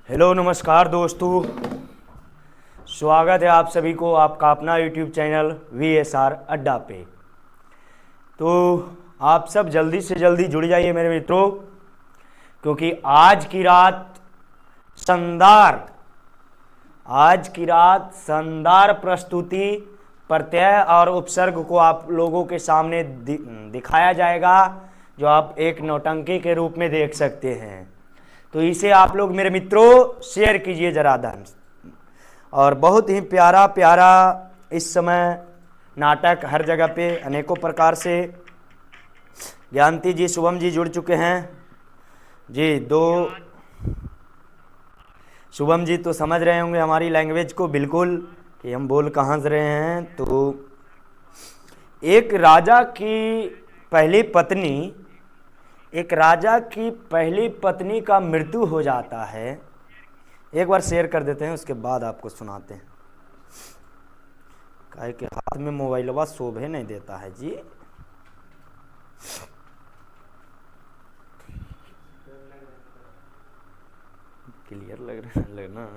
Hello नमस्कार दोस्तों, स्वागत है आप सभी को आपका अपना यूट्यूब चैनल VSR अड्डा पे। तो आप सब जल्दी से जल्दी जुड़ जाइए मेरे मित्रों, क्योंकि आज की रात शानदार प्रस्तुति प्रत्यय और उपसर्ग को आप लोगों के सामने दिखाया जाएगा, जो आप एक नौटंकी के रूप में देख सकते हैं। तो इसे आप लोग मेरे मित्रों शेयर कीजिए जरा धन। और बहुत ही प्यारा प्यारा इस समय नाटक हर जगह पे अनेकों प्रकार से। ज्ञानती जी, शुभम जी जुड़ चुके हैं जी। दो शुभम जी तो समझ रहे होंगे हमारी लैंग्वेज को बिल्कुल कि हम बोल कहाँ से रहे हैं। तो एक राजा की पहली पत्नी का मृत्यु हो जाता है। एक बार शेयर कर देते हैं, उसके बाद आपको सुनाते हैं। काहे के हाथ में मोबाइल शोभे नहीं देता है जी। क्लियर लगना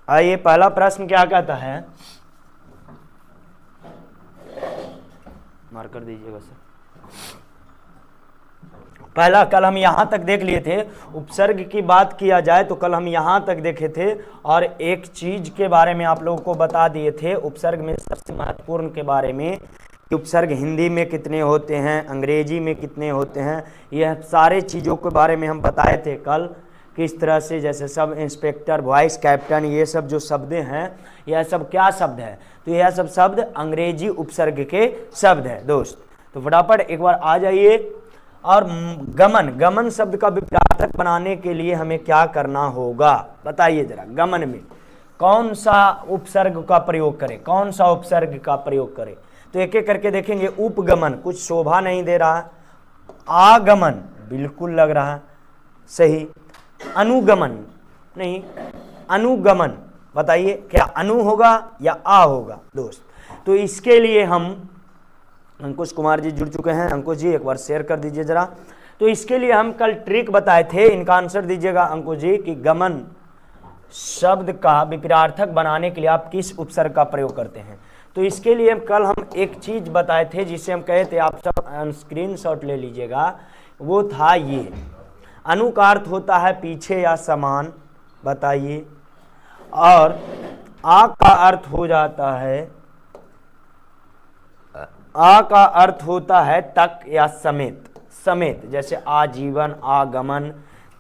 आइए, पहला प्रश्न क्या कहता है, मार्कर दीजिएगा सर। पहला कल हम यहाँ तक देख लिए थे। उपसर्ग की बात किया जाए तो कल हम यहाँ तक देखे थे और एक चीज के बारे में आप लोगों को बता दिए थे उपसर्ग में सबसे महत्वपूर्ण के बारे में कि उपसर्ग हिंदी में कितने होते हैं, अंग्रेजी में कितने होते हैं। यह सारे चीज़ों के बारे में हम बताए थे कल, किस तरह से, जैसे सब इंस्पेक्टर, वॉइस कैप्टन, ये सब जो शब्द हैं, यह सब क्या शब्द है, तो यह सब शब्द अंग्रेजी उपसर्ग के शब्द है दोस्त। तो फटाफट एक बार आ जाइए। और गमन शब्द का विपरीतार्थक बनाने के लिए हमें क्या करना होगा बताइए जरा। गमन में कौन सा उपसर्ग का प्रयोग करें, कौन सा उपसर्ग का प्रयोग करें, तो एक एक करके देखेंगे। उपगमन कुछ शोभा नहीं दे रहा, आगमन बिल्कुल लग रहा है सही, अनुगमन नहीं, अनुगमन बताइए क्या अनु होगा या आ होगा दोस्त। तो इसके लिए हम, अंकुश कुमार जी जुड़ चुके हैं, अंकुश जी एक बार शेयर कर दीजिए जरा। तो इसके लिए हम कल ट्रिक बताए थे, इनका आंसर दीजिएगा अंकुश जी, कि गमन शब्द का विपरीतार्थक बनाने के लिए आप किस उपसर्ग का प्रयोग करते हैं। तो इसके लिए कल हम एक चीज बताए थे जिसे हम कहे थे, आप सब स्क्रीनशॉट ले लीजिएगा। वो था ये, अनु का अर्थ होता है पीछे या समान, बताइए। और आ का अर्थ हो जाता है, आ का अर्थ होता है तक या समेत, समेत, जैसे आजीवन, आगमन,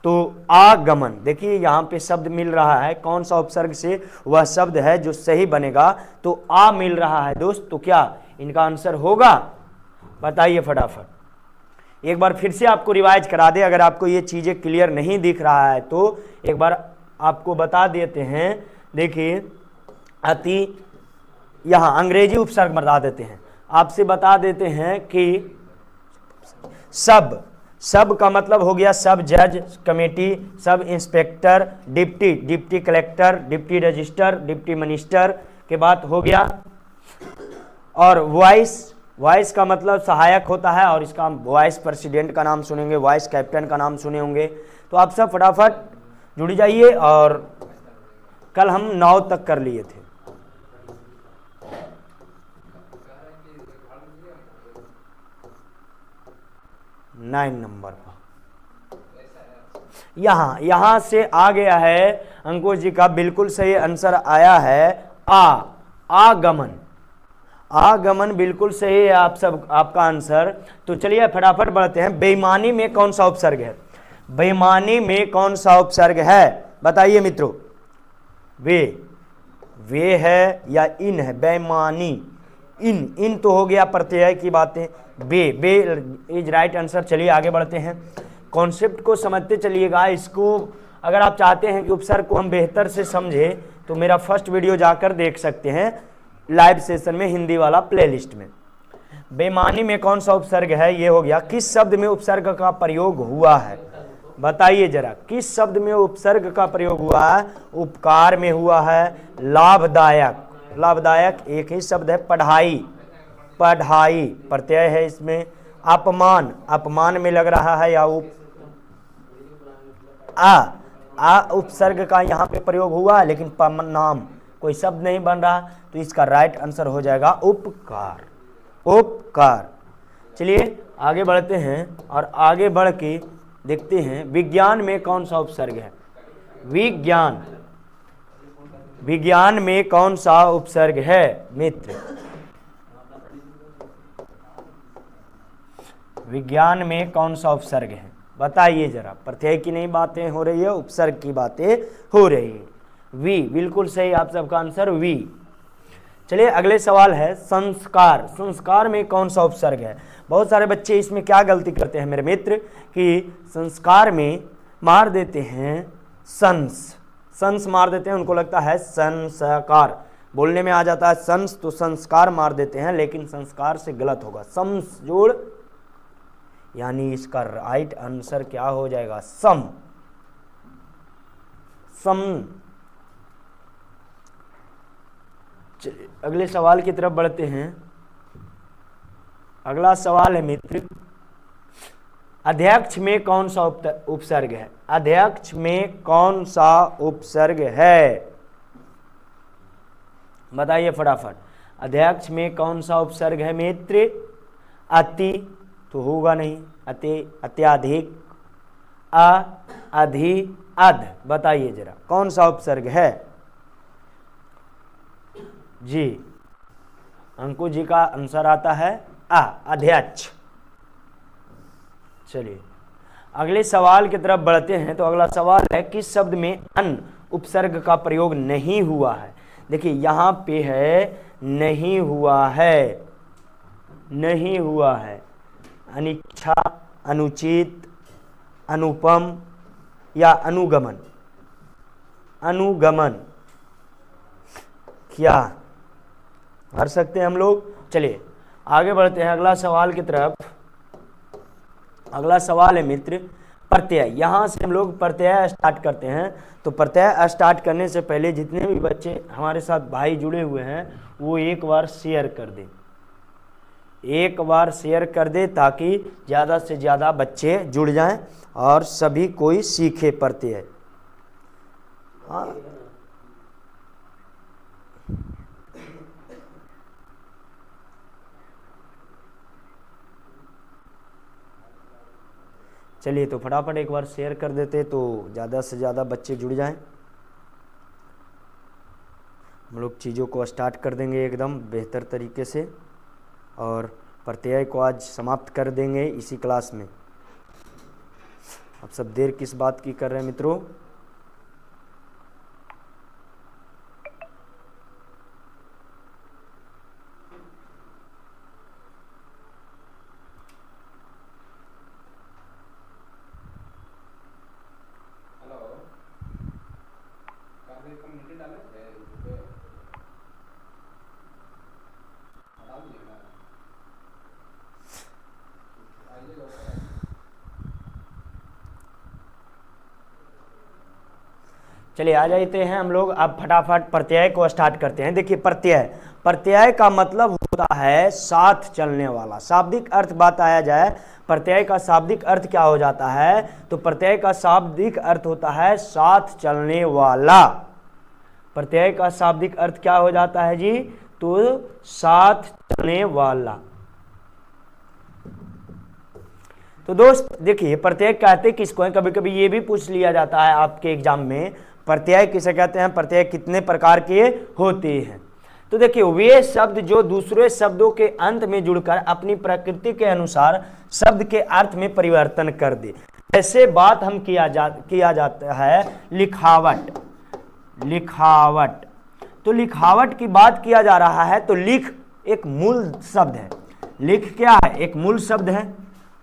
तो आगमन, देखिए यहाँ पे शब्द मिल रहा है, कौन सा उपसर्ग से वह शब्द है जो सही बनेगा, तो आ मिल रहा है दोस्त, तो क्या इनका आंसर होगा, बताइए फटाफट। एक बार फिर से आपको रिवाइज करा दे, अगर आपको ये चीजें क्लियर नहीं दिख रहा है तो एक बार आपको बता देते हैं। देखिए अति, यहाँ अंग्रेजी उपसर्ग बता देते हैं, आपसे बता देते हैं कि सब का मतलब हो गया सब जज, committee, sub inspector, deputy collector, deputy register, deputy minister के बाद हो गया। और वॉइस का मतलब सहायक होता है, और इसका वाइस प्रेसिडेंट का नाम सुनेंगे, वाइस कैप्टन का नाम सुने होंगे। तो आप सब फटाफट जुड़ जाइए, और कल हम 9 तक कर लिए थे। नाइन नंबर पर यहां से आ गया है, अंकुश जी का बिल्कुल सही आंसर आया है आगमन बिल्कुल सही है आप सब, आपका आंसर। तो चलिए फटाफट बढ़ते हैं। बेईमानी में कौन सा उपसर्ग है, बेईमानी में कौन सा उपसर्ग है, बताइए मित्रों। वे है या इन है, बेईमानी, इन तो हो गया प्रत्यय की बातें, बे इज राइट आंसर। चलिए आगे बढ़ते हैं, कॉन्सेप्ट को समझते चलिएगा। इसको अगर आप चाहते हैं कि उपसर्ग को हम बेहतर से समझें तो मेरा फर्स्ट वीडियो जाकर देख सकते हैं लाइव सेशन में, हिंदी वाला प्लेलिस्ट में। बेईमानी में कौन सा उपसर्ग है, ये हो गया। किस शब्द में उपसर्ग का प्रयोग हुआ है, बताइए जरा, किस शब्द में उपसर्ग का प्रयोग हुआ है। उपकार में हुआ है, लाभदायक एक ही शब्द है, पढ़ाई प्रत्यय है इसमें, अपमान में लग रहा है, या उपसर्ग का यहाँ पे प्रयोग हुआ है, लेकिन नाम कोई शब्द नहीं बन रहा, तो इसका राइट आंसर हो जाएगा उपकार। चलिए आगे बढ़ते हैं, और आगे बढ़ के देखते हैं विज्ञान में कौन सा उपसर्ग है। विज्ञान में कौन सा उपसर्ग है मित्र, विज्ञान में कौन सा उपसर्ग है, बताइए जरा। प्रत्यय की नहीं बातें हो रही है, उपसर्ग की बातें हो रही है। बिल्कुल सही आप सबका आंसर वी। चलिए अगले सवाल है, संस्कार में कौन सा उपसर्ग है। बहुत सारे बच्चे इसमें क्या गलती करते हैं मेरे मित्र, कि संस्कार में मार देते हैं संस मार देते हैं, उनको लगता है संस्कार, बोलने में आ जाता है संस, तो संस्कार मार देते हैं, लेकिन संस्कार से गलत होगा, संस जोड़, यानी इसका राइट आंसर क्या हो जाएगा, सम। अगले सवाल की तरफ बढ़ते हैं। अगला सवाल है मित्र, अध्यक्ष में कौन सा उपसर्ग है, अध्यक्ष में कौन सा उपसर्ग है, बताइए फटाफट। अध्यक्ष में कौन सा उपसर्ग है मित्र, अति तो होगा नहीं, अत्याधिक, अधि, अध, बताइए जरा कौन सा उपसर्ग है जी। अंकुश जी का आंसर आता है अध्यक्ष। चलिए अगले सवाल की तरफ बढ़ते हैं। तो अगला सवाल है, किस शब्द में अन उपसर्ग का प्रयोग नहीं हुआ है। देखिए यहाँ पे है नहीं हुआ है, अनिच्छा, अनुचित, अनुपम या अनुगमन, क्या भर सकते हैं हम लोग। चलिए आगे बढ़ते हैं अगला सवाल की तरफ। अगला सवाल है मित्र, प्रत्यय। यहाँ से हम लोग प्रत्यय स्टार्ट करते हैं। तो प्रत्यय स्टार्ट करने से पहले जितने भी बच्चे हमारे साथ भाई जुड़े हुए हैं वो एक बार शेयर कर दे, ताकि ज़्यादा से ज़्यादा बच्चे जुड़ जाएं और सभी कोई सीखे प्रत्यय। हाँ चलिए तो फटाफट एक बार शेयर कर देते तो ज़्यादा से ज़्यादा बच्चे जुड़ जाएं। हम लोग चीज़ों को स्टार्ट कर देंगे एकदम बेहतर तरीके से, और प्रत्यय को आज समाप्त कर देंगे इसी क्लास में। आप सब देर किस बात की कर रहे हैं मित्रों? चलिए आ जाते हैं हम लोग अब फटाफट प्रत्यय को स्टार्ट करते हैं। देखिए प्रत्यय, प्रत्यय का मतलब होता है साथ चलने वाला। शाब्दिक अर्थ बात आया जाए, प्रत्यय का शाब्दिक अर्थ क्या हो जाता है? तो प्रत्यय का शाब्दिक अर्थ होता है साथ चलने वाला। प्रत्यय का शाब्दिक अर्थ क्या हो जाता है जी? तो साथ चलने वाला। तो दोस्त देखिए प्रत्यय कहते किसको है? कभी कभी ये भी पूछ लिया जाता है आपके एग्जाम में, प्रत्यय किसे कहते हैं, प्रत्यय कितने प्रकार के होते हैं? तो देखिए वे शब्द जो दूसरे शब्दों के अंत में जुड़कर अपनी प्रकृति के अनुसार शब्द के अर्थ में परिवर्तन कर दे। ऐसे बात हम किया जाता है लिखावट। लिखावट, तो लिखावट की बात किया जा रहा है। तो लिख एक मूल शब्द है। लिख क्या है? एक मूल शब्द है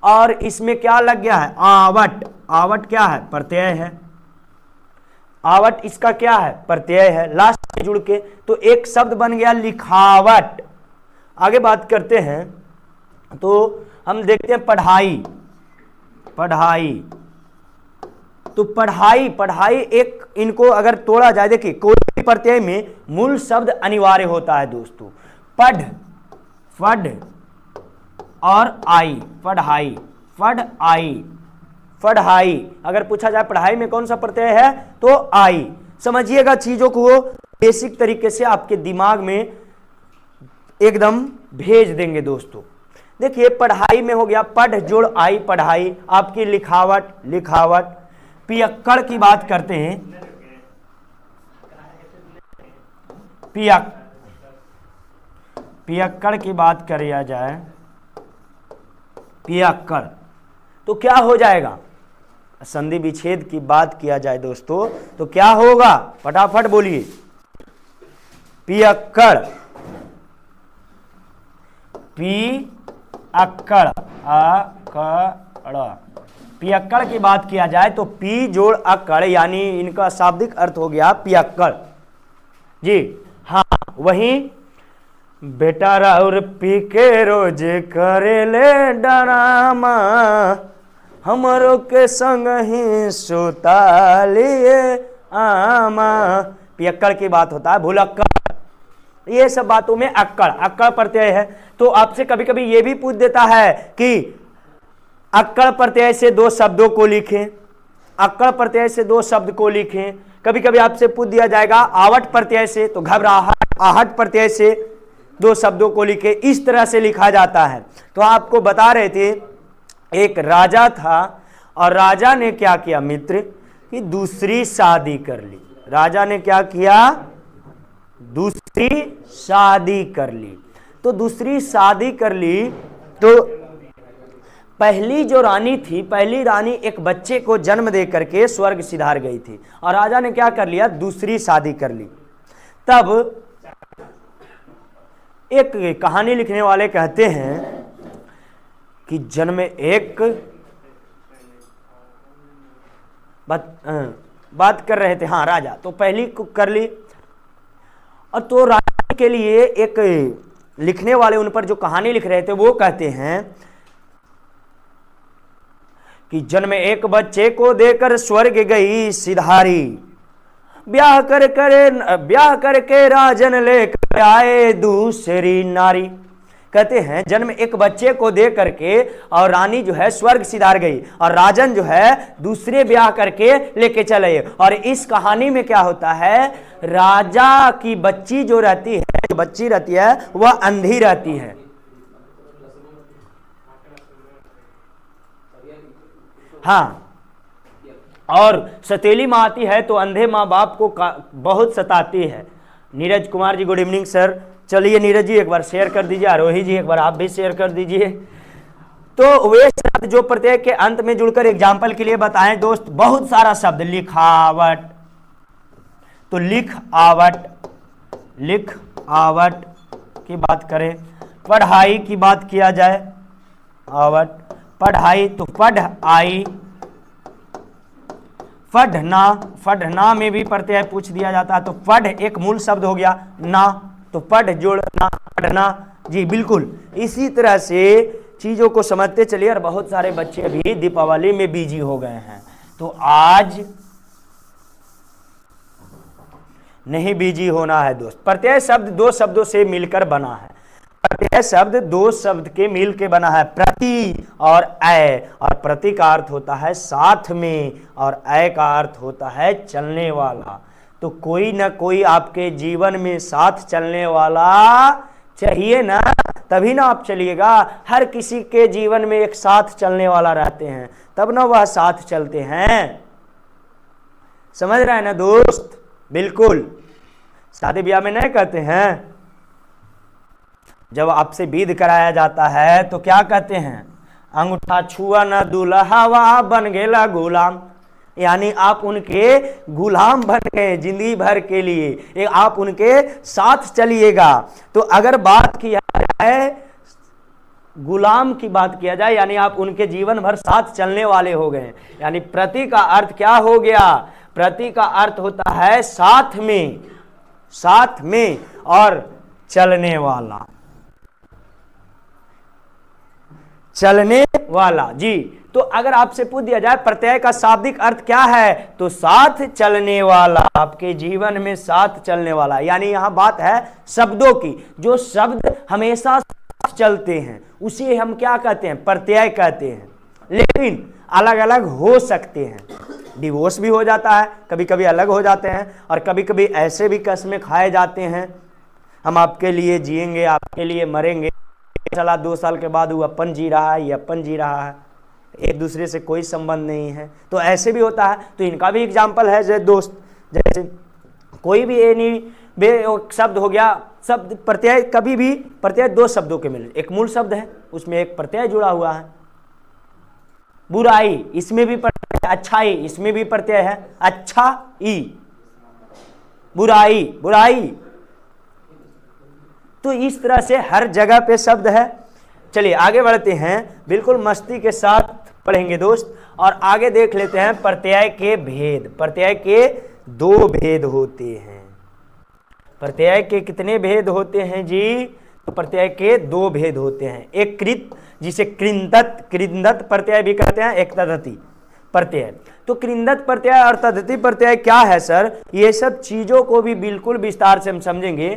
और इसमें क्या लग गया है? आवट। आवट क्या है? प्रत्यय है। आवट इसका क्या है? प्रत्यय है, लास्ट में जुड़ के, तो एक शब्द बन गया लिखावट। आगे बात करते हैं तो हम देखते हैं पढ़ाई। पढ़ाई, तो पढ़ाई, पढ़ाई एक, इनको अगर तोड़ा जाए, देखिए कोई भी प्रत्यय में मूल शब्द अनिवार्य होता है दोस्तों। पढ़, पढ़ और आई, पढ़ाई, पढ़ आई, पढ़ाई। अगर पूछा जाए पढ़ाई में कौन सा प्रत्यय है तो आई। समझिएगा चीजों को, बेसिक तरीके से आपके दिमाग में एकदम भेज देंगे दोस्तों। देखिए पढ़ाई में हो गया पढ़ जोड़ आई, पढ़ाई। आपकी लिखावट, लिखावट। पियक्कड़ की बात करते हैं। पियक्कड़ की बात किया जाए, पियक्कड़, तो क्या हो जाएगा? संधि विच्छेद की बात किया जाए दोस्तों तो क्या होगा? फटाफट बोलिए। पियक्कड़, पियक्कड़, अकड़। पियक्कड़ की बात किया जाए तो पी जोड़ अकड़, यानी इनका शाब्दिक अर्थ हो गया पियक्कड़ जी। हाँ, वहीं बेटा और पी के रोज करेले डरामा, हमरों के संग ही सुता लिए आमा। पियक्कड़ की बात होता है भुलक्कड़। ये सब बातों में अक्कड़, अक्कड़ प्रत्यय है। तो आपसे कभी कभी ये भी पूछ देता है कि अक्कड़ प्रत्यय से दो शब्दों को लिखें, अक्कड़ प्रत्यय से दो शब्द को लिखें। कभी कभी आपसे पूछ दिया जाएगा आवट प्रत्यय से, तो घबराहट, आहट प्रत्यय से दो शब्दों को लिखे। इस तरह से लिखा जाता है। तो आपको बता रहे थे एक राजा था और राजा ने क्या किया मित्र कि दूसरी शादी कर ली। राजा ने क्या किया? दूसरी शादी कर ली। तो दूसरी शादी कर ली तो पहली जो रानी थी, पहली रानी एक बच्चे को जन्म दे करके स्वर्ग सिधार गई थी और राजा ने क्या कर लिया? दूसरी शादी कर ली। तब एक कहानी लिखने वाले कहते हैं कि जन्म एक बात कर रहे थे, हाँ राजा, तो पहली को कर ली। और तो राजा के लिए एक लिखने वाले उन पर जो कहानी लिख रहे थे वो कहते हैं कि जन्म एक बच्चे को देकर स्वर्ग गई सिधारी, ब्याह करके राजन लेकर आए दूसरी नारी। कहते हैं जन्म एक बच्चे को दे करके और रानी जो है स्वर्ग सिधार गई और राजन जो है दूसरे ब्याह करके लेके चले। और इस कहानी में क्या होता है? राजा की बच्ची जो रहती है, जो बच्ची रहती है वह अंधी रहती है। हाँ, और सतीली माँ आती है तो अंधे माँ बाप को बहुत सताती है। Neeraj Kumar ji good evening sir. चलिए नीरज जी एक बार शेयर कर दीजिए, आरोही जी एक बार आप भी शेयर कर दीजिए। तो वे शब्द जो प्रत्यय के अंत में जुड़कर एग्जाम्पल के लिए बताएं दोस्त, बहुत सारा शब्द, लिखावट, तो लिख आवट की बात करें, पढ़ाई की बात किया जाए, आवट, पढ़ाई तो पढ़ आई, पढ़ना में भी प्रत्यय पूछ दिया जाता है, तो पढ़ एक मूल शब्द हो गया, ना तो पढ़ जोड़ना, पढ़ना, जी बिल्कुल। इसी तरह से चीजों को समझते चलिए। और बहुत सारे बच्चे भी दीपावली में बिजी हो गए हैं, तो आज नहीं बिजी होना है दोस्त। प्रत्यय शब्द दो शब्दों से मिलकर बना है, प्रत्यय शब्द दो शब्द के मिल के बना है, प्रति और अय, और प्रति का अर्थ होता है साथ में और अय का अर्थ होता है चलने वाला। तो कोई ना कोई आपके जीवन में साथ चलने वाला चाहिए ना, तभी ना आप चलिएगा। हर किसी के जीवन में एक साथ चलने वाला रहते हैं, तब ना वह साथ चलते हैं। समझ रहे हैं ना दोस्त? बिल्कुल। शादी ब्याह में नहीं कहते हैं, जब आपसे विध कराया जाता है तो क्या कहते हैं, अंगूठा छुआ न दुल्हा बन गेला गुलाम, यानी आप उनके गुलाम बन गए जिंदगी भर के लिए, आप उनके साथ चलिएगा। तो अगर बात किया जाए, गुलाम की बात किया जाए, यानी आप उनके जीवन भर साथ चलने वाले हो गए। यानी प्रति का अर्थ क्या हो गया, प्रति का अर्थ होता है साथ में और चलने वाला, चलने वाला, जी। तो अगर आपसे पूछ दिया जाए प्रत्यय का शाब्दिक अर्थ क्या है, तो साथ चलने वाला, आपके जीवन में साथ चलने वाला। यानी यहां बात है शब्दों की, जो शब्द हमेशा साथ चलते हैं उसे हम क्या कहते हैं, प्रत्यय कहते हैं। लेकिन अलग अलग हो सकते हैं, डिवोर्स भी हो जाता है, कभी कभी अलग हो जाते हैं, और कभी कभी ऐसे भी कसमें खाए जाते हैं, हम आपके लिए जिएंगे, आपके लिए मरेंगे, चला 2 साल के बाद वो अपन जी रहा है, ये अपन जी रहा है, एक दूसरे से कोई संबंध नहीं है, तो ऐसे भी होता है। तो इनका भी एग्जाम्पल है जैसे दोस्त, जैसे कोई भी शब्द हो गया, शब्द प्रत्यय, कभी भी प्रत्यय दो शब्दों के मिले, एक मूल शब्द है उसमें एक प्रत्यय जुड़ा हुआ है, बुराई इसमें भी प्रत्यय, अच्छाई इसमें भी प्रत्यय है, अच्छा ई, बुराई। तो इस तरह से हर जगह पे शब्द है। चलिए आगे बढ़ते हैं, बिल्कुल मस्ती के साथ पढ़ेंगे दोस्त, और आगे देख लेते हैं प्रत्यय के भेद। प्रत्यय के 2 भेद होते हैं। प्रत्यय के कितने भेद होते हैं जी? तो प्रत्यय के 2 भेद होते हैं, एक कृत जिसे कृंदत प्रत्यय भी कहते हैं, एक तद्धति प्रत्यय। तो कृंदत प्रत्यय और तद्धति प्रत्यय क्या है सर? ये सब चीजों को भी बिल्कुल विस्तार से हम समझेंगे।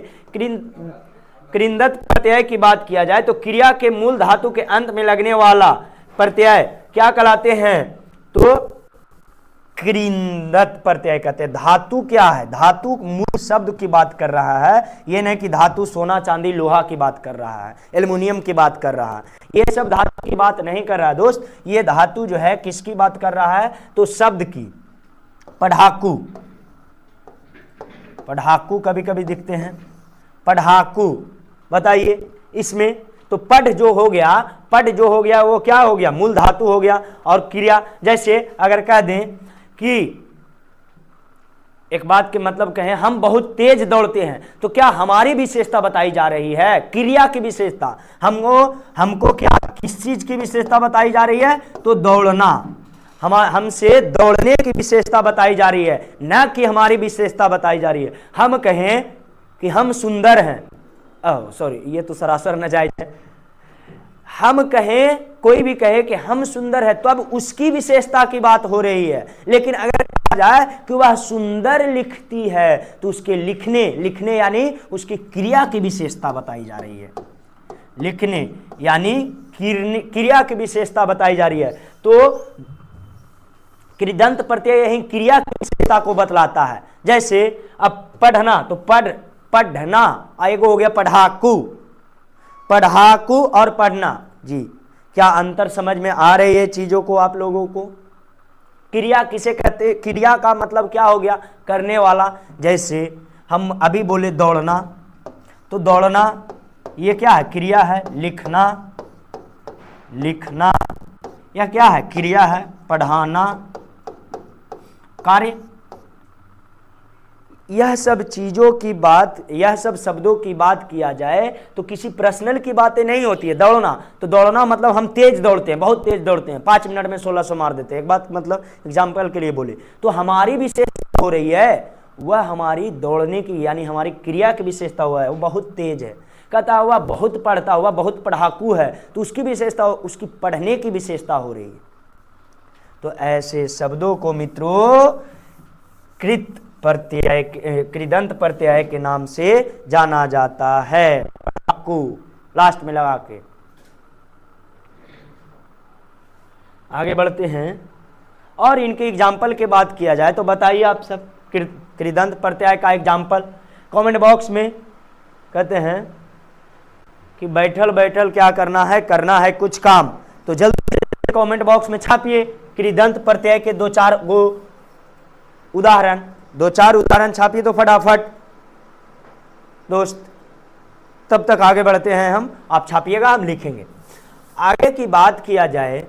कृंदत प्रत्यय की बात किया जाए तो क्रिया के मूल धातु के अंत में लगने वाला प्रत्यय क्या कहलाते हैं? तो कृंदत प्रत्यय कहते हैं। धातु क्या है? धातु मूल शब्द की बात कर रहा है, ये नहीं कि धातु सोना चांदी लोहा की बात कर रहा है, एल्युमिनियम की बात कर रहा है, ये सब धातु की बात नहीं कर रहा है दोस्त। ये धातु जो है किसकी बात कर रहा है? तो शब्द की। पढ़ाकू, पढ़ाकू कभी कभी दिखते हैं, पढ़ाकू बताइए इसमें। तो पढ़ जो हो गया वो क्या हो गया? मूल धातु हो गया। और क्रिया, जैसे अगर कह दें कि एक बात के मतलब कहें हम बहुत तेज दौड़ते हैं, तो क्या हमारी विशेषता बताई जा रही है? क्रिया की विशेषता। हमको क्या, किस चीज की विशेषता बताई जा रही है? तो दौड़ना, हमसे दौड़ने की विशेषता बताई जा रही है, न कि हमारी विशेषता बताई जा रही है। हम कहें कि हम सुंदर हैं, सॉरी ये तो सरासर नाजायज है। हम कहें, कोई भी कहे कि हम सुंदर है, तो अब उसकी विशेषता की बात हो रही है। लेकिन अगर कहा जाए कि वह सुंदर लिखती है, तो उसके लिखने यानी उसकी क्रिया की विशेषता बताई जा रही है। लिखने यानी क्रिया की विशेषता बताई जा रही है। तो कृदंत प्रत्यय यही क्रिया की विशेषता को बतलाता है। जैसे अब पढ़ना, तो पढ़ना, एक हो गया पढ़ाकू और पढ़ना। जी, क्या अंतर समझ में आ रही है चीजों को आप लोगों को? क्रिया किसे कहते हैं? क्रिया का मतलब क्या हो गया? करने वाला। जैसे हम अभी बोले दौड़ना, तो दौड़ना ये क्या है? क्रिया है। लिखना, यह क्या है? क्रिया है। पढ़ाना कार्य। यह सब चीजों की बात, यह सब शब्दों की बात किया जाए तो किसी पर्सनल की बातें नहीं होती है। दौड़ना, तो दौड़ना मतलब हम तेज दौड़ते हैं, बहुत तेज दौड़ते हैं, 5 मिनट में 1600 मार देते हैं। एक बात मतलब एग्जाम्पल के लिए बोले तो हमारी विशेषता हो रही है वह हमारी दौड़ने की, यानी हमारी क्रिया की विशेषता हुआ है, वो बहुत तेज है। कहता हुआ बहुत पढ़ता हुआ, बहुत पढ़ाकू है, तो उसकी विशेषता, उसकी पढ़ने की विशेषता हो रही है। तो ऐसे शब्दों को मित्रों कृत प्रत्यय, कृदंत प्रत्यय के नाम से जाना जाता है। पढ़ाकू लास्ट में लगा के आगे बढ़ते हैं। और इनके एग्जाम्पल के बात किया जाए तो बताइए आप सब कृदंत प्रत्यय का एग्जाम्पल कमेंट बॉक्स में। कहते हैं कि बैठल बैठल क्या करना है कुछ काम, तो जल्दी कमेंट बॉक्स में छापिए कृदंत प्रत्यय के 2-4 उदाहरण, 2-4 उदाहरण छापिए तो फटाफट दोस्त। तब तक आगे बढ़ते हैं हम, आप छापिएगा हम लिखेंगे। आगे की बात किया जाए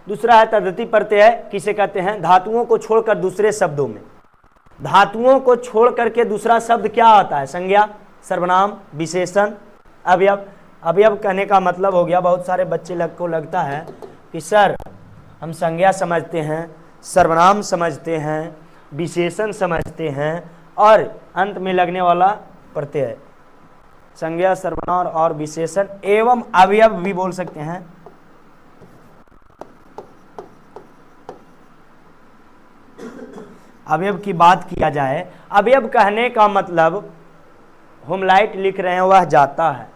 दूसरा है तद्धिति प्रत्यय। किसे कहते हैं? धातुओं को छोड़कर दूसरे शब्दों में, धातुओं को छोड़ करके दूसरा शब्द क्या आता है? संज्ञा, सर्वनाम, विशेषण, अवयव। अवयव कहने का मतलब हो गया, बहुत सारे बच्चे को लगता है कि सर हम संज्ञा समझते हैं, सर्वनाम समझते हैं, विशेषण समझते हैं और अंत में लगने वाला प्रत्यय, संज्ञा, सर्वनाम और विशेषण एवं अवयव भी बोल सकते हैं। अवयव की बात किया जाए, अवयव कहने का मतलब हम लाइट लिख रहे हैं वह जाता है,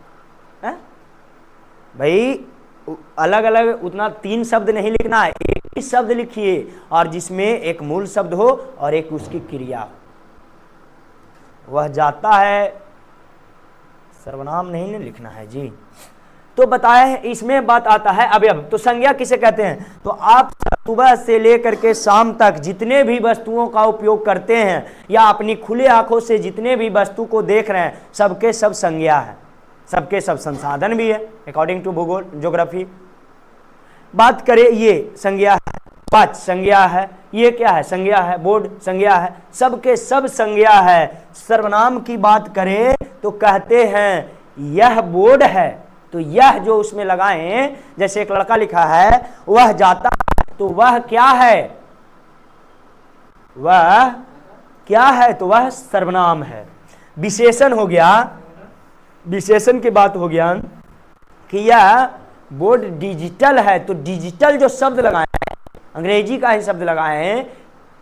भाई अलग अलग उतना 3 शब्द नहीं लिखना है, एक ही शब्द लिखिए और जिसमें एक मूल शब्द हो और एक उसकी क्रिया हो। वह जाता है, सर्वनाम नहीं लिखना है जी। तो बताया है इसमें बात आता है अवयव। तो संज्ञा किसे कहते हैं? तो आप सुबह से लेकर के शाम तक जितने भी वस्तुओं का उपयोग करते हैं या अपनी खुले आंखों से जितने भी वस्तु को देख रहे हैं, सबके सब संज्ञा है, सबके सब संसाधन भी है अकॉर्डिंग टू भूगोल, ज्योग्राफी। बात करें ये संज्ञा है, पांच संज्ञा है, ये क्या है? संज्ञा है, बोर्ड संज्ञा है, सबके सब संज्ञा है। सर्वनाम की बात करें तो कहते हैं यह बोर्ड है, तो यह जो उसमें लगाएं, जैसे एक लड़का लिखा है वह जाता है, तो वह क्या है? वह क्या है? तो वह सर्वनाम है। विशेषण हो गया, विशेषण की बात हो गया कि यह बोर्ड डिजिटल है, तो डिजिटल जो शब्द लगाए हैं, अंग्रेजी का ही शब्द लगाए हैं,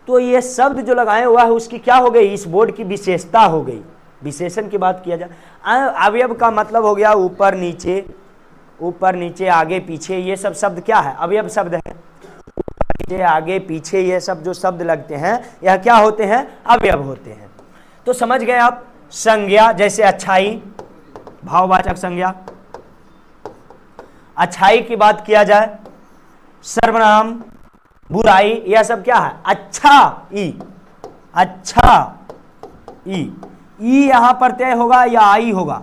तो ये शब्द जो लगाए वह उसकी क्या हो गई? इस बोर्ड की विशेषता हो गई। विशेषण की बात किया जाए, अवयव का मतलब हो गया ऊपर नीचे, ऊपर नीचे आगे पीछे, ये सब शब्द क्या है? अवयव शब्द है। नीचे आगे पीछे ये सब जो शब्द लगते हैं यह क्या होते हैं? अवयव होते हैं। तो समझ गए आप। संज्ञा जैसे अच्छाई, भाववाचक संज्ञा, अच्छाई की बात किया जाए, सर्वनाम, बुराई, यह सब क्या है? अच्छा ई, अच्छा ई। ई यहां पर तय होगा या आई होगा?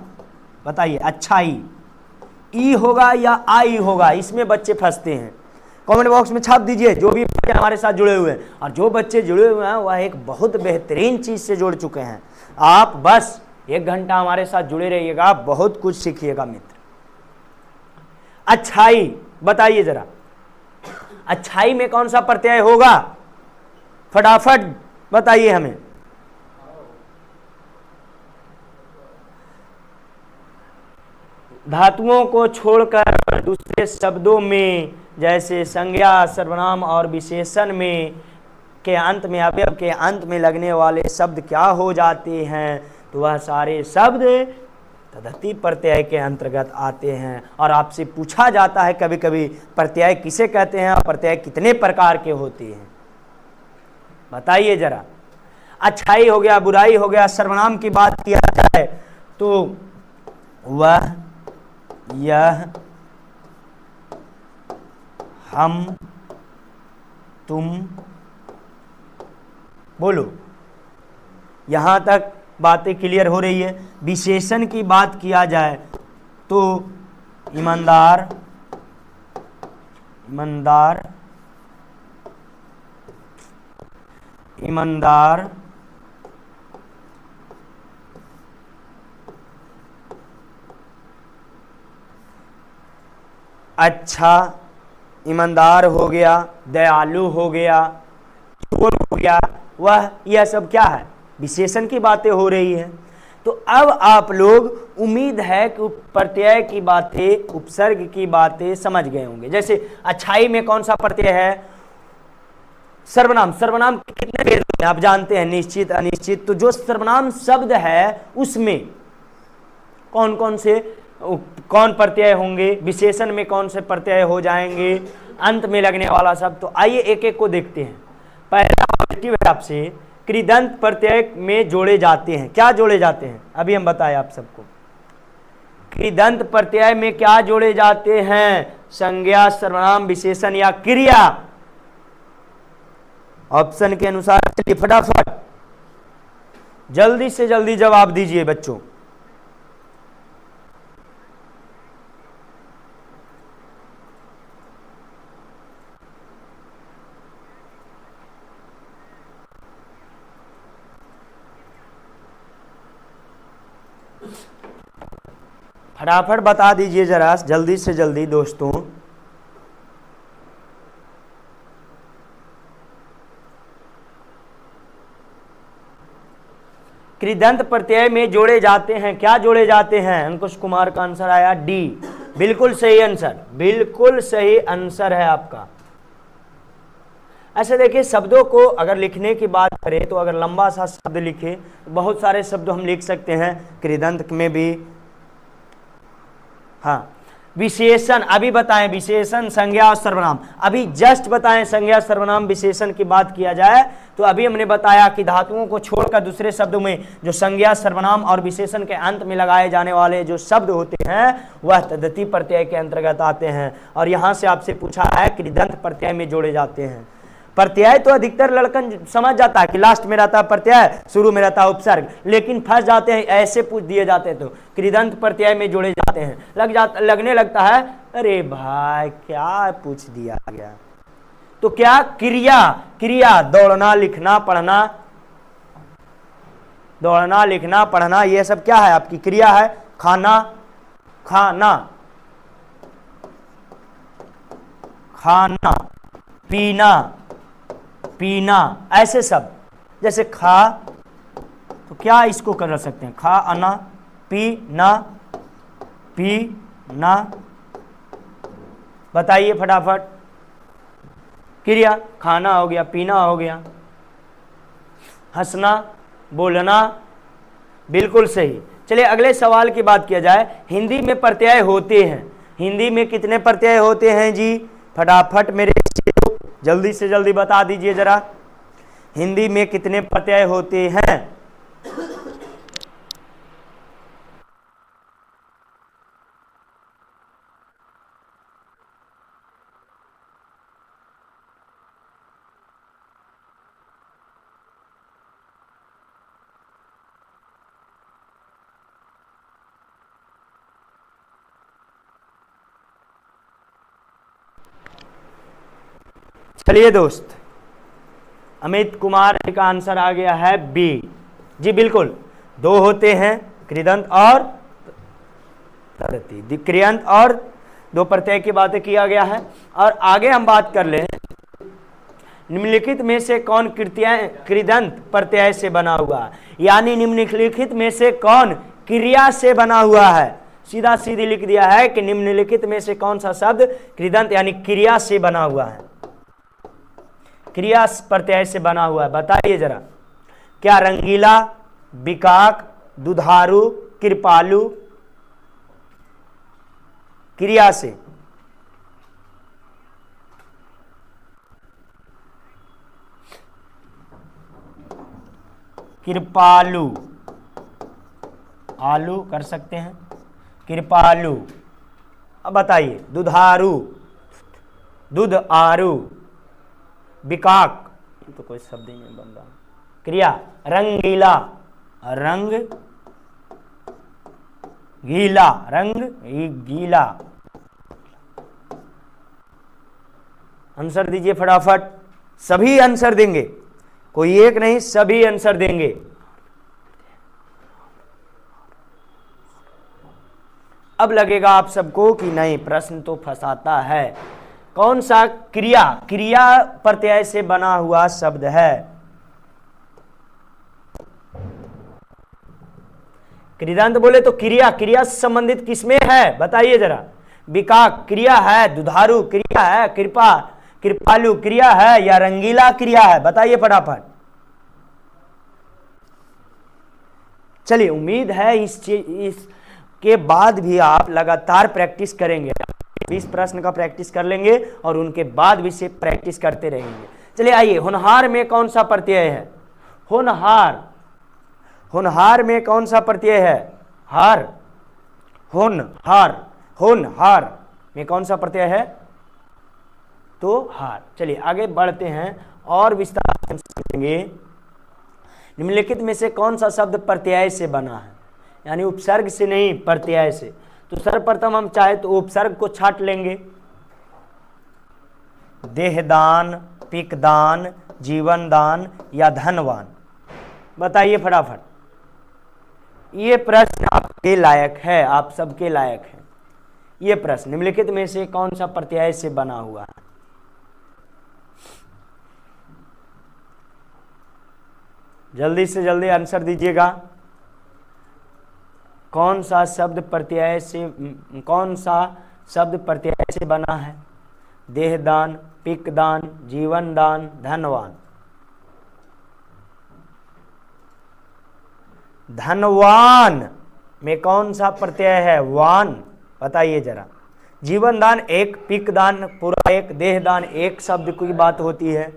बताइए, अच्छा ई होगा या आई होगा? इसमें बच्चे फंसते हैं। कमेंट बॉक्स में छाप दीजिए जो भी बच्चे हमारे साथ जुड़े हुए हैं, और जो बच्चे जुड़े हुए हैं वह एक बहुत बेहतरीन चीज से जुड़ चुके हैं। आप बस 1 घंटा हमारे साथ जुड़े रहिएगा, बहुत कुछ सीखिएगा मित्र। अच्छाई बताइए जरा, अच्छाई में कौन सा प्रत्यय होगा? फटाफट बताइए हमें। धातुओं को छोड़कर दूसरे शब्दों में, जैसे संज्ञा, सर्वनाम और विशेषण में के अंत में, अवयव के अंत में लगने वाले शब्द क्या हो जाते हैं? तो वह सारे शब्द तद्धिति प्रत्यय के अंतर्गत आते हैं। और आपसे पूछा जाता है कभी कभी प्रत्यय किसे कहते हैं और प्रत्यय कितने प्रकार के होते हैं? बताइए जरा। अच्छाई हो गया, बुराई हो गया, सर्वनाम की बात किया जाए तो वह, यह, हम, तुम, बोलो, यहां तक बातें क्लियर हो रही है। विशेषण की बात किया जाए तो ईमानदार, ईमानदार, ईमानदार, अच्छा, ईमानदार हो गया, दयालु हो गया, चोर हो गया, वह, यह सब क्या है, विशेषण की बातें हो रही है। तो अब आप लोग उम्मीद है कि प्रत्यय की बातें, उपसर्ग की बातें समझ गए होंगे। जैसे अच्छाई में कौन सा प्रत्यय है, सर्वनाम। सर्वनाम कितने भेद होते हैं आप जानते हैं, निश्चित, अनिश्चित। तो जो सर्वनाम शब्द है उसमें कौन कौन से, कौन प्रत्यय होंगे, विशेषण में कौन से प्रत्यय हो जाएंगे, अंत में लगने वाला शब्द। तो आइए एक एक को देखते हैं। पहला ऑब्जेक्टिव है आपसे, कृदंत प्रत्यय में जोड़े जाते हैं। क्या जोड़े जाते हैं, अभी हम बताएं आप सबको। कृदंत प्रत्यय में क्या जोड़े जाते हैं, संज्ञा, सर्वनाम, विशेषण या क्रिया। ऑप्शन के अनुसार चलिए फटाफट जल्दी से जल्दी जवाब दीजिए बच्चों। फटाफट बता दीजिए जरा जल्दी से जल्दी दोस्तों। कृदंत प्रत्यय में जोड़े जाते हैं, क्या जोड़े जाते हैं, अंकुश कुमार का आंसर आया डी, बिल्कुल सही आंसर, बिल्कुल सही आंसर है आपका। ऐसे देखिए, शब्दों को अगर लिखने की बात करें तो अगर लंबा सा शब्द लिखे तो बहुत सारे शब्द हम लिख सकते हैं कृदंत में भी। हाँ, विशेषण अभी बताएं, विशेषण, संज्ञा और सर्वनाम अभी जस्ट बताएं। संज्ञा, सर्वनाम, विशेषण की बात किया जाए तो अभी हमने बताया कि धातुओं को छोड़कर दूसरे शब्दों में जो संज्ञा, सर्वनाम और विशेषण के अंत में लगाए जाने वाले जो शब्द होते हैं वह तद्धित प्रत्यय के अंतर्गत आते हैं। और यहां से आपसे पूछा है कृदंत प्रत्यय में जोड़े जाते हैं। प्रत्यय तो अधिकतर लड़कन समझ जाता है कि लास्ट में रहता है प्रत्यय, शुरू में रहता है उपसर्ग, लेकिन फंस जाते हैं, ऐसे पूछ दिए जाते हैं तो कृदंत प्रत्यय में जोड़े जाते हैं। लगने लगता है अरे भाई क्या पूछ दिया गया। तो क्या, क्रिया, क्रिया, दौड़ना, लिखना, पढ़ना, दौड़ना, लिखना, पढ़ना, यह सब क्या है आपकी क्रिया है। खाना, खाना, खाना, पीना, पीना, ऐसे सब। जैसे खा, तो क्या इसको कर सकते हैं, खा आना, पी ना, पी ना, बताइए फटाफट। क्रिया, खाना हो गया, पीना हो गया, हंसना, बोलना, बिल्कुल सही। चलिए अगले सवाल की बात किया जाए। हिंदी में प्रत्यय होते हैं, हिंदी में कितने प्रत्यय होते हैं जी, फटाफट मेरे जल्दी से जल्दी बता दीजिए जरा। हिंदी में कितने प्रत्यय होते हैं। चलिए दोस्त, अमित कुमार का आंसर आ गया है बी। जी बिल्कुल, दो होते हैं, कृदंत और तद्धित, क्रियंत और दो प्रत्यय की बातें किया गया है। और आगे हम बात कर लें, निम्नलिखित में से कौन कृदंत प्रत्यय से बना हुआ है, यानी निम्नलिखित में से कौन क्रिया से बना हुआ है। सीधा सीधी लिख दिया है कि निम्नलिखित में से कौन सा शब्द कृदंत यानी क्रिया से बना हुआ है, क्रिया प्रत्यय से बना हुआ है, बताइए जरा। क्या रंगीला, बिकाक, दुधारू, कृपालु, क्रिया से। कृपालु, आलू कर सकते हैं, कृपालु। अब बताइए, दुधारू, दूध आरू, बिकाक, तो कोई शब्द ही नहीं बन रहा। क्रिया, रंगीला, रंग गीला, रंग गीला। आंसर दीजिए फटाफट, सभी आंसर देंगे, कोई एक नहीं, सभी आंसर देंगे। अब लगेगा आप सबको कि नहीं प्रश्न तो फंसाता है। कौन सा क्रिया, क्रिया प्रत्यय से बना हुआ शब्द है? कृदांत बोले तो क्रिया, क्रिया से संबंधित किसमें है बताइए जरा। विकाक क्रिया है, दुधारू क्रिया है, कृपा कृपालु क्रिया है, या रंगीला क्रिया है? बताइए फटाफट। चलिए, उम्मीद है इसके बाद भी आप लगातार प्रैक्टिस करेंगे। 20 प्रश्न का प्रैक्टिस कर लेंगे और उनके बाद भी से प्रैक्टिस करते रहेंगे। चलिए आइए, होनहार में कौन सा प्रत्यय है? होनहार, होनहार में कौन सा प्रत्यय है? हार, होनहार, होनहार में कौन सा प्रत्यय है? तो हार। चलिए आगे बढ़ते हैं और विस्तार से समझेंगे। निम्नलिखित में से कौन सा शब्द प्रत्यय से बना है? यानी उपसर्ग से नहीं, प्रत्यय से। तो सर्वप्रथम हम चाहे तो उपसर्ग को छाट लेंगे। देहदान, पिकदान, जीवन दान या धनवान? बताइए फटाफट। ये प्रश्न आपके लायक है, आप सबके लायक है। ये प्रश्न निम्नलिखित में से कौन सा प्रत्यय से बना हुआ है? जल्दी से जल्दी आंसर दीजिएगा। कौन सा शब्द प्रत्यय से, कौन सा शब्द प्रत्यय से बना है? देहदान, पिकदान, जीवन दान, धनवान? धनवान में कौन सा प्रत्यय है? वान। बताइए जरा। जीवन दान एक, पिकदान पूरा एक, देहदान एक शब्द की बात होती है।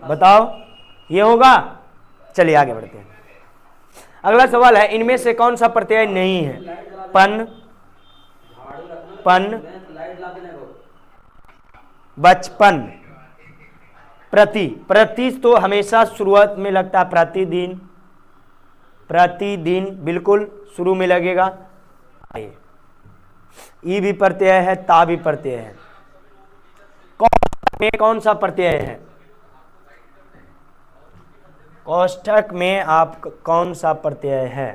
बताओ, ये होगा? चलिए आगे बढ़ते हैं। अगला सवाल है, इनमें से कौन सा प्रत्यय नहीं है? पन, पन, बचपन, प्रति। प्रति तो हमेशा शुरुआत में लगता है, प्रतिदिन, प्रतिदिन बिल्कुल शुरू में लगेगा। ई भी प्रत्यय है, ता भी प्रत्यय है। कौन में कौन सा प्रत्यय है? कोष्ठक में आप कौन सा प्रत्यय है?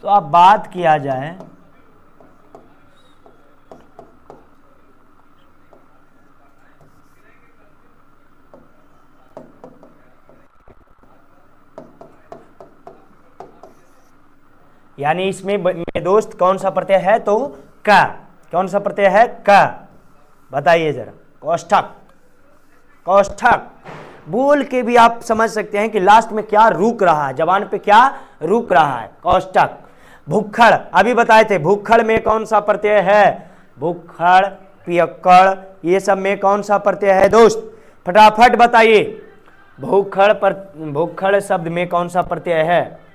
तो आप बात किया जाए यानी इसमें मेरे दोस्त कौन सा प्रत्यय है? तो का। कौन सा प्रत्यय है? का। बताइए जरा। कोष्ठक, कोष्ठक बोल के भी आप समझ सकते हैं कि लास्ट में क्या रुक रहा है, जबान पे क्या रुक रहा है। कोष्ठक। भुक्खड़, अभी बताए थे, भुक्खड़ में कौन सा प्रत्यय है? भुक्खड़, पियक्कड़, ये सब में कौन सा प्रत्यय है दोस्त? फटाफट बताइए। भुक्खड़ पर, भुक्खड़ शब्द में कौन सा प्रत्यय है?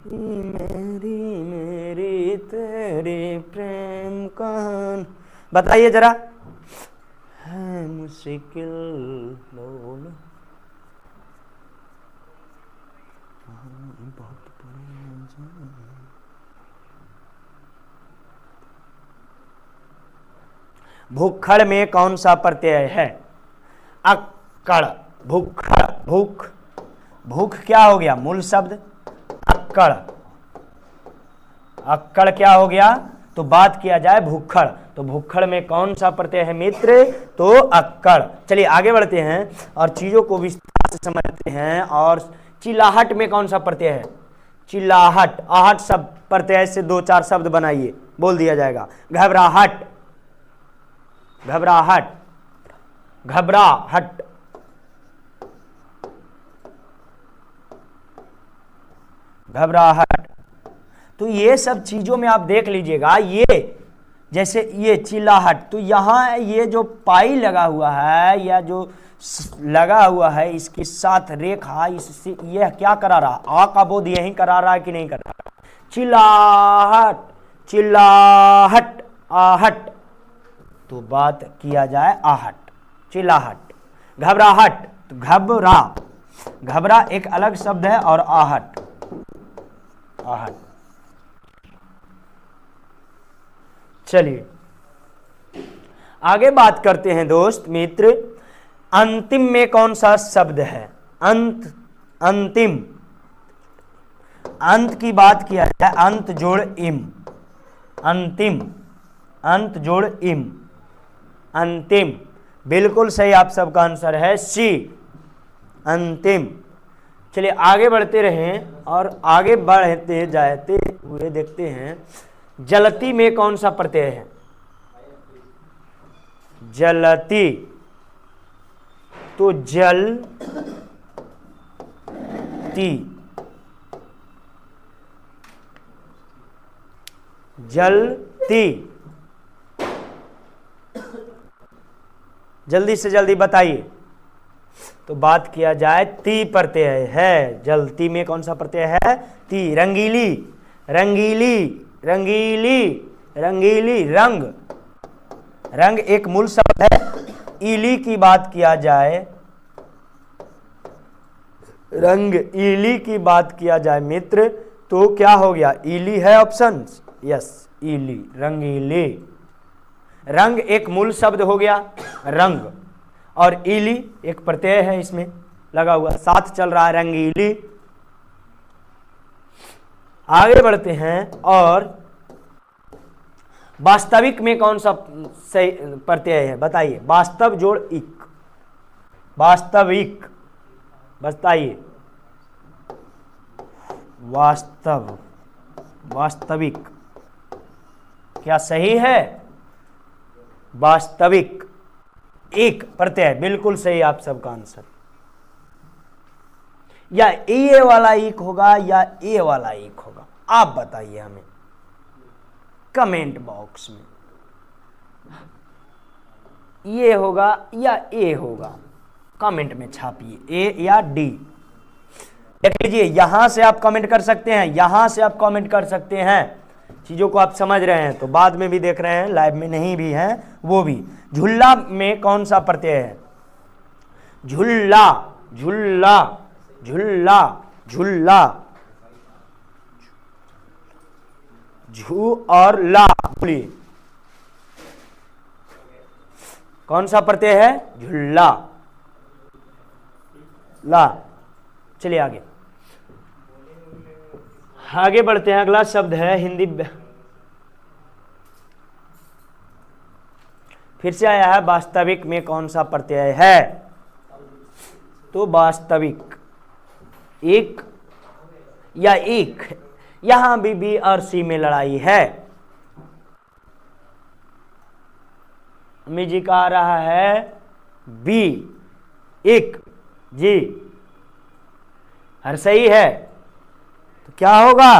मेरी मेरी तेरी प्रेम कहानी, बताइए जरा। है मुश्किल बोल, भुक्खड़ में कौन सा प्रत्यय है? अक्कड़, भुक्खड़, भूख, भूख क्या हो गया? मूल शब्द अक्कड़, अक्कड़ क्या हो गया? तो बात किया जाए भुक्खड़, तो भुक्खड़ में कौन सा प्रत्यय है मित्र? तो अक्कड़। चलिए आगे बढ़ते हैं और चीजों को विस्तार से समझते हैं। और चिल्लाहट में कौन सा प्रत्यय है? चिल्लाहट, आहट शब्द प्रत्यय से 2-4 शब्द बनाइए, बोल दिया जाएगा। घबराहट, घबराहट, घबराहट, घबराहट। तो ये सब चीजों में आप देख लीजिएगा, ये जैसे ये चिल्लाहट, तो यहाँ ये जो पाई लगा हुआ है या जो लगा हुआ है इसके साथ रेखा, इससे यह क्या करा रहा? आ का बोध यही करा रहा है कि नहीं कर रहा? चिल्लाहट, चिल्लाहट, आहट। तो बात किया जाए आहट, चिल्लाहट। घबराहट तो घबरा, घबरा एक अलग शब्द है, और आहट, आहट। चलिए आगे बात करते हैं दोस्त मित्र, अंतिम में कौन सा शब्द है? अंत, अंतिम, अंत की बात किया जाए, अंत जोड़ इम, अंतिम, अंत जोड़ इम, अंतिम। बिल्कुल सही, आप सबका आंसर है सी, अंतिम। चलिए आगे बढ़ते रहें, और आगे बढ़ते जाते हुए देखते हैं जलती में कौन सा प्रत्यय है? जलती, तो जलती, जलती। जल्दी से जल्दी बताइए। तो बात किया जाए ती प्रत्यय है, जलती में कौन सा प्रत्यय है? ती। रंगीली, रंगीली, रंगीली, रंगीली, रंग, रंग एक मूल शब्द है। ईली की बात किया जाए, रंग ईली की बात किया जाए मित्र, तो क्या हो गया? ईली है ऑप्शन, यस, ईली, रंगीली। रंग एक मूल शब्द हो गया, रंग, और ईली एक प्रत्यय है इसमें लगा हुआ, साथ चल रहा है, रंगीली। आगे बढ़ते हैं, और वास्तविक में कौन सा सही प्रत्यय है? बताइए। वास्तव जोड़ इक, वास्तविक, बताइए। वास्तव, वास्तविक, क्या सही है? वास्तविक, एक प्रत्यय, बिल्कुल सही आप सबका आंसर। या ए वाला एक होगा या ए वाला एक होगा, आप बताइए हमें कमेंट बॉक्स में, ये होगा या ए होगा, कमेंट में छापिए, ए या डी। देख लीजिए, यहां से आप कमेंट कर सकते हैं, यहां से आप कमेंट कर सकते हैं, चीजों को आप समझ रहे हैं तो बाद में भी देख रहे हैं, लाइव में नहीं भी हैं वो भी। झुल्ला में कौन सा प्रत्यय है? झुल्ला, झुल्ला, झुल्ला, झुल्ला, झू और ला, बोलिए कौन सा प्रत्यय है? झुल्ला, ला। चलिए आगे, आगे बढ़ते हैं। अगला शब्द है हिंदी, फिर से आया है, वास्तविक में कौन सा प्रत्यय है? तो वास्तविक, एक या एक, यहां भी बी और सी में लड़ाई है। अम्मी जी का आ रहा है बी, एक, जी हर सही है, तो क्या होगा?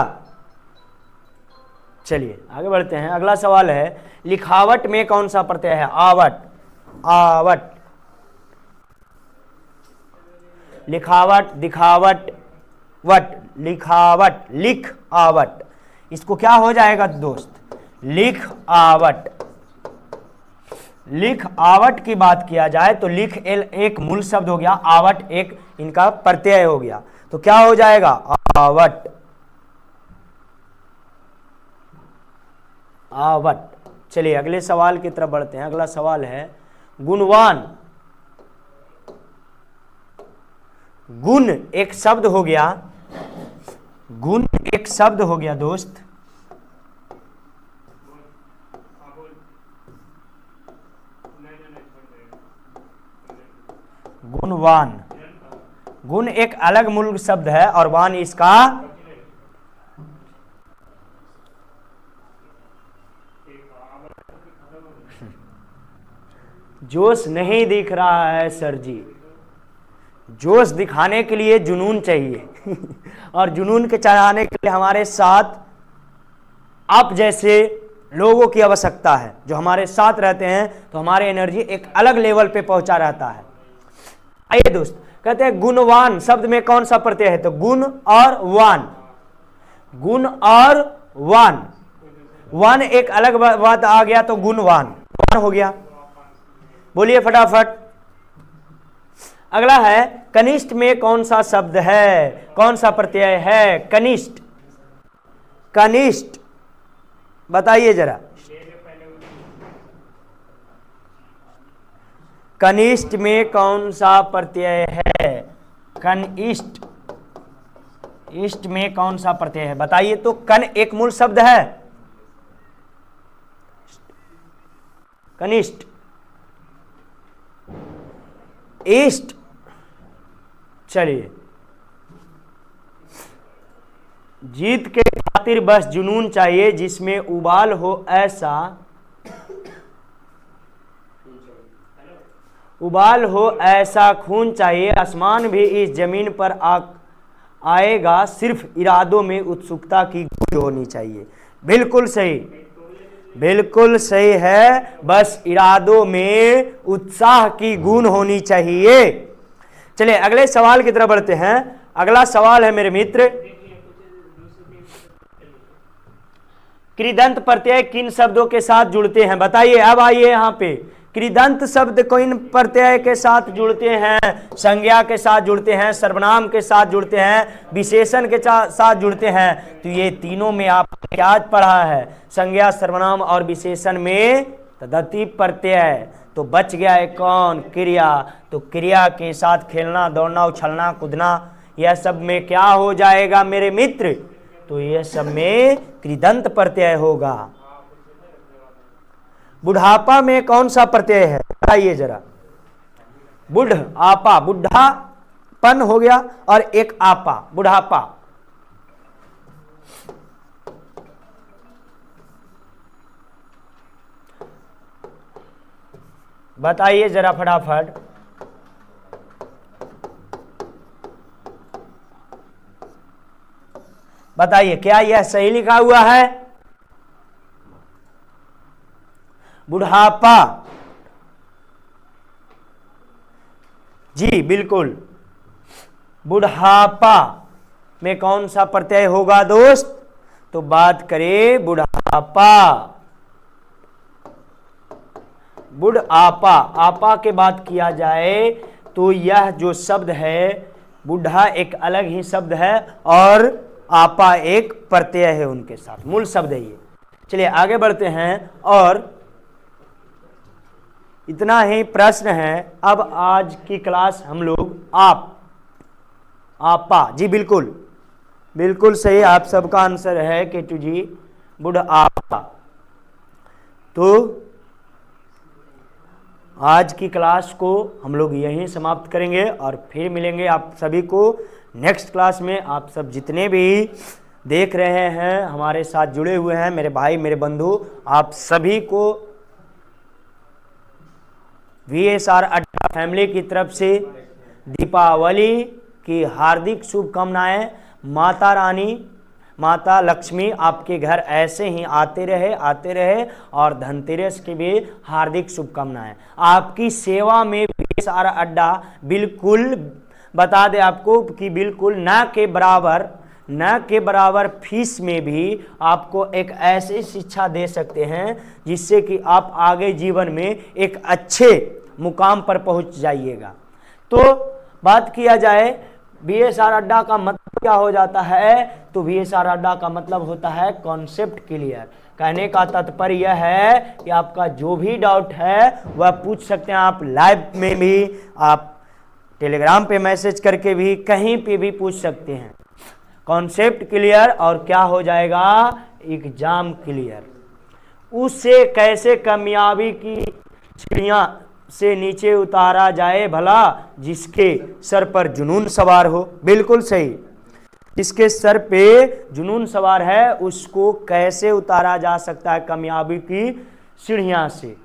चलिए आगे बढ़ते हैं। अगला सवाल है, लिखावट में कौन सा प्रत्यय है? आवट, आवट, लिखावट, दिखावट, वट, लिखावट, लिख आवट। इसको क्या हो जाएगा दोस्त? लिख आवट। लिख आवट की बात किया जाए तो लिख एक मूल शब्द हो गया, आवट एक इनका प्रत्यय हो गया, तो क्या हो जाएगा? Out, out. चलिए अगले सवाल की तरफ बढ़ते हैं। अगला सवाल है, गुणवान। गुण एक शब्द हो गया, गुण एक शब्द हो गया दोस्त। गुणवान, गुण एक अलग मूल शब्द है और वान इसका जोश नहीं दिख रहा है सर जी। जोश दिखाने के लिए जुनून चाहिए और जुनून के चढ़ाने के लिए हमारे साथ आप जैसे लोगों की आवश्यकता है, जो हमारे साथ रहते हैं तो हमारे एनर्जी एक अलग लेवल पे पहुंचा रहता है। आइए दोस्त, कहते हैं गुणवान शब्द में कौन सा प्रत्यय है? तो गुण और वान, गुण और वान, वान एक अलग बात आ गया तो गुणवान, हो गया, बोलिए फटाफट। अगला है कनिष्ठ में कौन सा शब्द है, कौन सा प्रत्यय है? कनिष्ठ, कनिष्ठ बताइए जरा। कनिष्ठ में कौन सा प्रत्यय है? कनिष्ठ, इष्ट में कौन सा प्रत्यय है बताइए तो। कन एक मूल शब्द है, कनिष्ठ, इष्ट। चलिए, जीत के खातिर बस जुनून चाहिए, जिसमें उबाल हो ऐसा, उबाल हो ऐसा खून चाहिए, आसमान भी इस जमीन पर आएगा, सिर्फ इरादों में उत्सुकता की गूंज होनी चाहिए। बिल्कुल सही, बिल्कुल सही है, बस इरादों में उत्साह की गूंज होनी चाहिए। चलिए अगले सवाल की तरफ बढ़ते हैं। अगला सवाल है मेरे मित्र, कृदंत प्रत्यय किन शब्दों के साथ जुड़ते हैं बताइए। अब आइए यहाँ पे, कृदंत शब्द किन प्रत्यय के साथ जुड़ते हैं? संज्ञा के साथ जुड़ते हैं, सर्वनाम के साथ जुड़ते हैं, विशेषण के साथ जुड़ते हैं। तो ये तीनों में आपने क्या पढ़ा है? संज्ञा, सर्वनाम और विशेषण में तद्धित प्रत्यय। तो बच गया है कौन? क्रिया। तो क्रिया के साथ खेलना, दौड़ना, उछलना, कूदना, यह सब में क्या हो जाएगा मेरे मित्र? तो यह सब में कृदंत प्रत्यय होगा। बुढ़ापा में कौन सा प्रत्यय है बताइए जरा। बुढ़ आपा, बुढ़ापन हो गया, और एक आपा, बुढ़ापा। बताइए जरा फटाफट। बताइए क्या यह सही लिखा हुआ है? बुढ़ापा, जी बिल्कुल। बुढ़ापा में कौन सा प्रत्यय होगा दोस्त? तो बात करें बुढ़ापा, बुढ़ापा, आपा के बात किया जाए तो यह जो शब्द है, बुढ़ा एक अलग ही शब्द है और आपा एक प्रत्यय है उनके साथ, मूल शब्द है ये। चलिए आगे बढ़ते हैं, और इतना ही प्रश्न है। अब आज की क्लास हम लोग आपा, जी बिल्कुल, बिल्कुल सही, आप सबका आंसर है केटू जी, बुढ़ापा। तो आज की क्लास को हम लोग यहीं समाप्त करेंगे और फिर मिलेंगे आप सभी को नेक्स्ट क्लास में। आप सब जितने भी देख रहे हैं, हमारे साथ जुड़े हुए हैं, मेरे भाई, मेरे बंधु, आप सभी को VSR अड्डा फैमिली की तरफ से दीपावली की हार्दिक शुभकामनाएं। माता रानी, माता लक्ष्मी आपके घर ऐसे ही आते रहे, और धनतेरस की भी हार्दिक शुभकामनाएं। आपकी सेवा में VSR अड्डा बिल्कुल, बता दे आपको कि बिल्कुल न के बराबर फीस में भी आपको एक ऐसी शिक्षा दे सकते हैं जिससे कि आप आगे जीवन में एक अच्छे मुकाम पर पहुंच जाइएगा। तो बात किया जाए VSR अड्डा का मतलब क्या हो जाता है? तो VSR अड्डा का मतलब होता है कॉन्सेप्ट क्लियर। कहने का तात्पर्य यह है कि आपका जो भी डाउट है वह पूछ सकते हैं आप, लाइव में भी, आप टेलीग्राम पे मैसेज करके भी, कहीं पे भी पूछ सकते हैं। कॉन्सेप्ट क्लियर और क्या हो जाएगा? Exam clear. उससे कैसे कामयाबी की सीढ़ियां से नीचे उतारा जाए भला? जिसके सर पर जुनून सवार हो। बिल्कुल सही, जिसके सर पे जुनून सवार है उसको कैसे उतारा जा सकता है कामयाबी की सीढ़ियां से।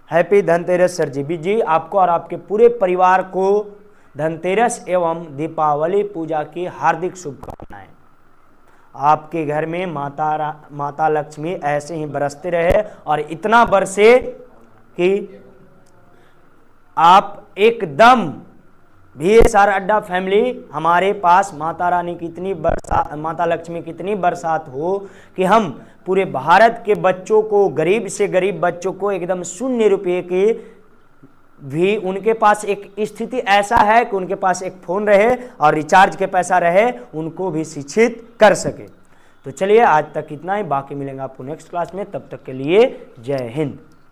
हैप्पी धनतेरस सर जी, आपको और आपके पूरे परिवार को धनतेरस एवं दीपावली पूजा की हार्दिक शुभकामनाएं। आपके घर में माता लक्ष्मी ऐसे ही बरसते रहे, और इतना बरसे कि आप एकदम VSR अड्डा फैमिली, हमारे पास माता रानी की इतनी बरसात, माता लक्ष्मी की इतनी बरसात हो कि हम पूरे भारत के बच्चों को, गरीब से गरीब बच्चों को एकदम 0 रुपये के भी, उनके पास एक स्थिति ऐसा है कि उनके पास एक फ़ोन रहे और रिचार्ज के पैसा रहे, उनको भी शिक्षित कर सके। तो चलिए आज तक इतना ही, बाकी मिलेंगे आपको नेक्स्ट क्लास में, तब तक के लिए जय हिंद।